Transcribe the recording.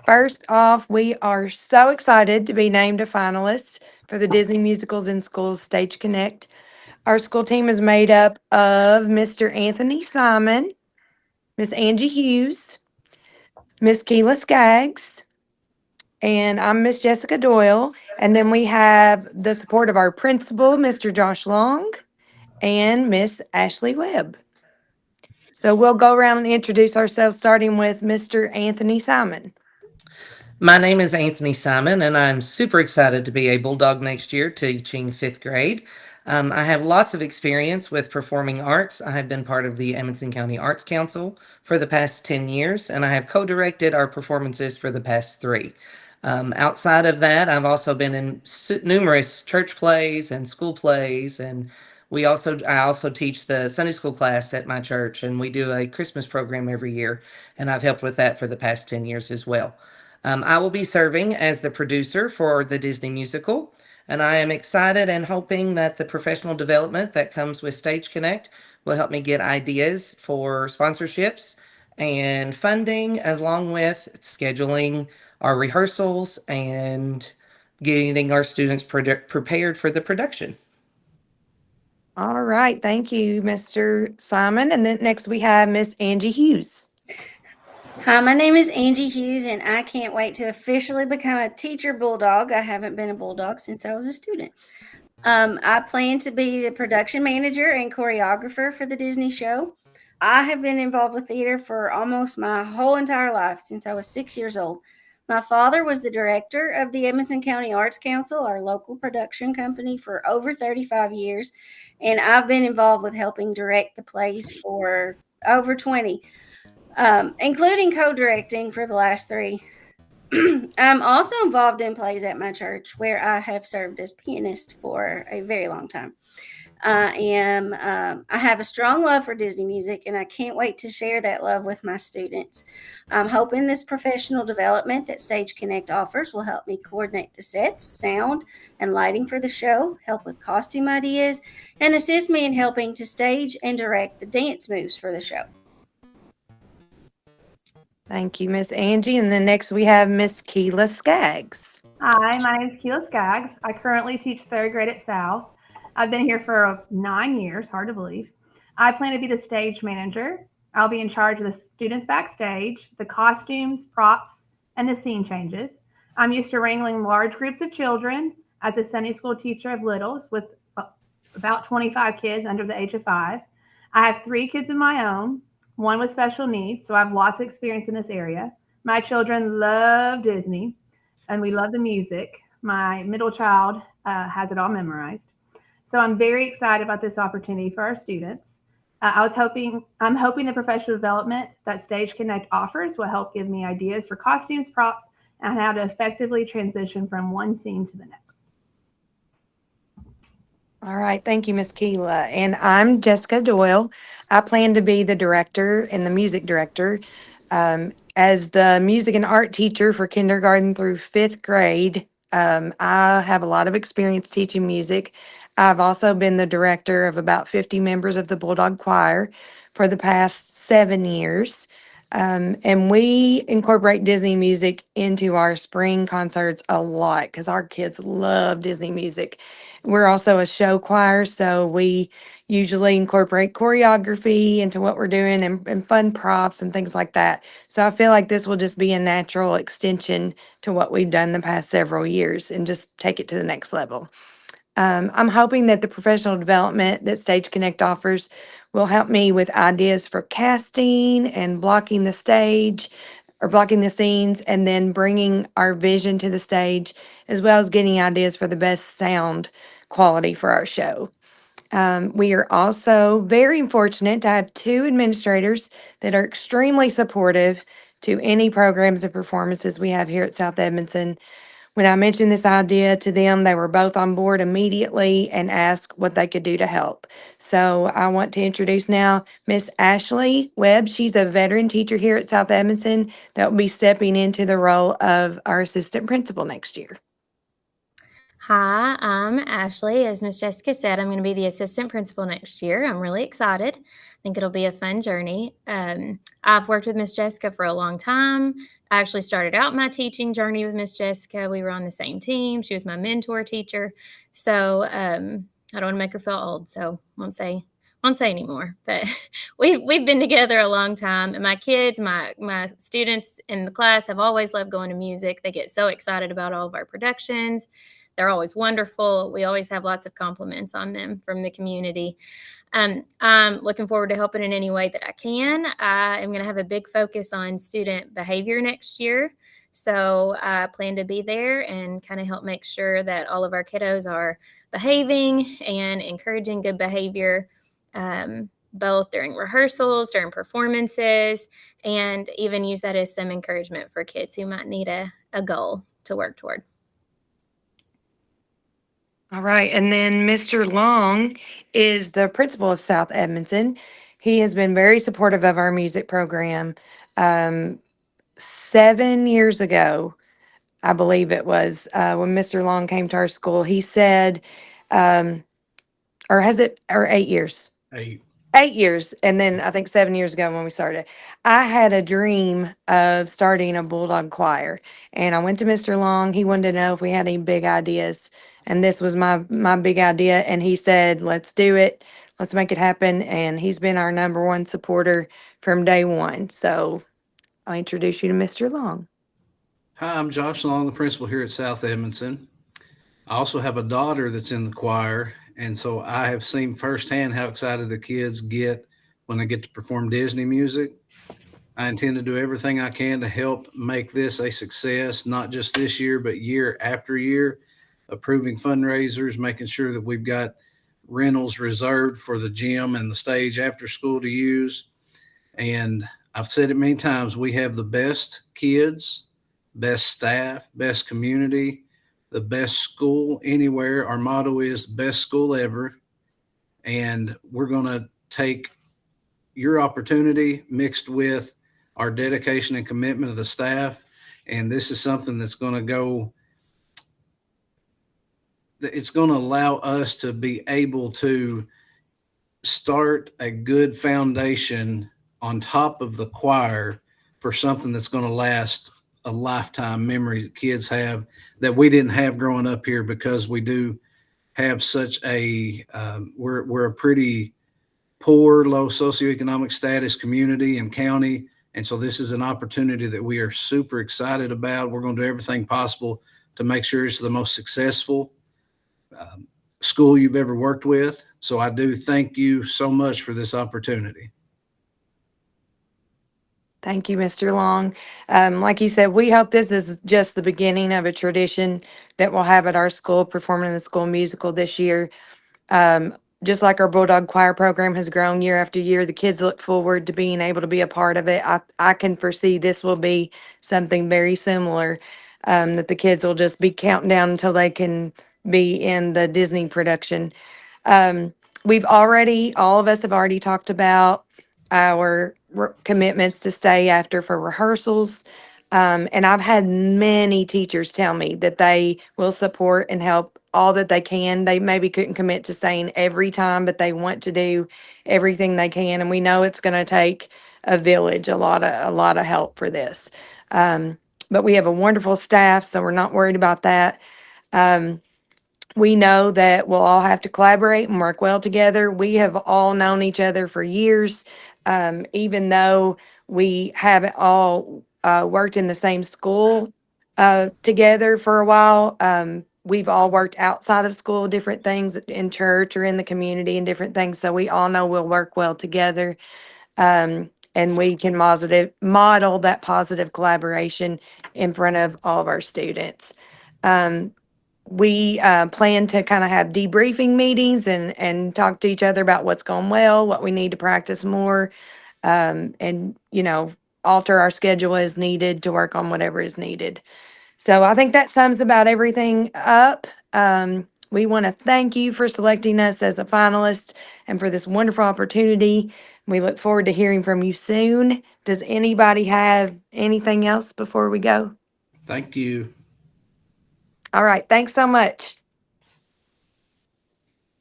First off, we are so excited to be named a finalist for the Disney Musicals in Schools Stage Connect. Our school team is made up of Mr. Anthony Simon, Miss Angie Hughes, Miss Keela Skaggs, and I'm Miss Jessica Doyle. And then we have the support of our principal, Mr. Josh Long, and Miss Ashley Webb. So we'll go around and introduce ourselves, starting with Mr. Anthony Simon. My name is Anthony Simon, and I'm super excited to be a Bulldog next year teaching fifth grade. I have lots of experience with performing arts. I have been part of the Edmonson County Arts Council for the past 10 years, and I have co directed our performances for the past three. Outside of that, I've also been in numerous church plays and school plays, and I also teach the Sunday school class at my church, and we do a Christmas program every year, and I've helped with that for the past 10 years as well. I will be serving as the producer for the Disney musical, and I am excited and hoping that the professional development that comes with Stage Connect will help me get ideas for sponsorships and funding, as long with scheduling our rehearsals and getting our students prepared for the production. All right. Thank you, Mr. Simon. And then next we have Miss Angie Hughes. Hi, my name is Angie Hughes, and I can't wait to officially become a teacher bulldog. I haven't been a bulldog since I was a student. I plan to be the production manager and choreographer for the Disney show. I have been involved with theater for almost my whole entire life since I was 6 years old. My father was the director of the Edmonson County Arts Council, our local production company, for over 35 years, and I've been involved with helping direct the plays for over 20, including co directing for the last three. I'm also involved in plays at my church where I have served as pianist for a very long time. I have a strong love for Disney music, and I can't wait to share that love with my students. I'm hoping this professional development that Stage Connect offers will help me coordinate the sets, sound, and lighting for the show, help with costume ideas, and assist me in helping to stage and direct the dance moves for the show. Thank you, Miss Angie. And then next we have Miss Keela Skaggs. Hi, my name is Keela Skaggs. I currently teach third grade at South. I've been here for 9 years, hard to believe. I plan to be the stage manager. I'll be in charge of the students backstage, the costumes, props, and the scene changes. I'm used to wrangling large groups of children as a Sunday school teacher of littles with about 25 kids under the age of 5. I have 3 kids of my own, one with special needs, so I have lots of experience in this area. My children love Disney, and we love the music. My middle child has it all memorized. So I'm very excited about this opportunity for our students. I'm hoping the professional development that Stage Connect offers will help give me ideas for costumes, props, and how to effectively transition from one scene to the next. All right. Thank you, Miss Keela. And I'm Jessica Doyle. I plan to be the director and the music director. As the music and art teacher for kindergarten through fifth grade, I have a lot of experience teaching music. I've also been the director of about 50 members of the Bulldog Choir for the past 7 years. And we incorporate Disney music into our spring concerts a lot because our kids love Disney music. We're also a show choir, so we usually incorporate choreography into what we're doing and fun props and things like that. So I feel like this will just be a natural extension to what we've done the past several years and just take it to the next level. I'm hoping that the professional development that Stage Connect offers will help me with ideas for casting and blocking the stage or blocking the scenes and then bringing our vision to the stage, as well as getting ideas for the best sound quality for our show. We are also very fortunate to have 2 administrators that are extremely supportive to any programs and performances we have here at South Edmonton. When I mentioned this idea to them, they were both on board immediately and asked what they could do to help. So I want to introduce now Miss Ashley Webb. She's a veteran teacher here at South Edmonton that will be stepping into the role of our assistant principal next year. Hi, I'm Ashley. As Miss Jessica said, I'm going to be the assistant principal next year. I'm really excited. I think it'll be a fun journey. I've worked with Miss Jessica for a long time. I actually started out my teaching journey with Miss Jessica. We were on the same team. She was my mentor teacher. So I don't want to make her feel old, so won't say anymore. But we've been together a long time, and my kids, my students in the class have always loved going to music. They get so excited about all of our productions. They're always wonderful. We always have lots of compliments on them from the community. I'm looking forward to helping in any way that I can. I am going to have a big focus on student behavior next year. So I plan to be there and kind of help make sure that all of our kiddos are behaving and encouraging good behavior, both during rehearsals, during performances, and even use that as some encouragement for kids who might need a goal to work toward. All right. And then Mr. Long is the principal of South Edmondson. He has been very supportive of our music program. 7 years ago, I believe it was, when Mr. Long came to our school, he said, or 8 years? 8 years. And then I think 7 years ago when we started, I had a dream of starting a Bulldog choir. And I went to Mr. Long. He wanted to know if we had any big ideas. And this was my big idea. And he said, let's do it. Let's make it happen. And he's been our number one supporter from day one. So I'll introduce you to Mr. Long. Hi, I'm Josh Long, the principal here at South Edmondson. I also have a daughter that's in the choir, and so I have seen firsthand how excited the kids get when they get to perform Disney music. I intend to do everything I can to help make this a success, not just this year, but year after year, approving fundraisers, making sure that we've got rentals reserved for the gym and the stage after school to use. And I've said it many times, we have the best kids, best staff, best community, the best school anywhere. Our motto is best school ever. And we're going to take your opportunity mixed with our dedication and commitment of the staff. And this is something that's going to go, it's going to allow us to be able to start a good foundation on top of the choir for something that's going to last a lifetime memory that kids have that we didn't have growing up here, because we do have such a, we're a pretty poor, low socioeconomic status community and county. And so this is an opportunity that we are super excited about. We're going to do everything possible to make sure it's the most successful school you've ever worked with. So I do thank you so much for this opportunity. Thank you, Mr. Long. Like you said, we hope this is just the beginning of a tradition that we'll have at our school, performing in the school musical this year. Just like our Bulldog Choir program has grown year after year, the kids look forward to being able to be a part of it. I can foresee this will be something very similar, that the kids will just be counting down until they can be in the Disney production. All of us have already talked about our commitments to stay after for rehearsals. And I've had many teachers tell me that they will support and help all that they can. They maybe couldn't commit to staying every time, but they want to do everything they can. And we know it's going to take a village, a lot of help for this. But we have a wonderful staff, so we're not worried about that. We know that we'll all have to collaborate and work well together. We have all known each other for years. Even though we haven't all worked in the same school together for a while, we've all worked outside of school, different things in church or in the community and different things. So we all know we'll work well together. And we can model that positive collaboration in front of all of our students. We plan to kind of have debriefing meetings and talk to each other about what's going well, what we need to practice more, and, alter our schedule as needed to work on whatever is needed. So I think that sums about everything up. We want to thank you for selecting us as a finalist and for this wonderful opportunity. We look forward to hearing from you soon. Does anybody have anything else before we go? Thank you. All right. Thanks so much.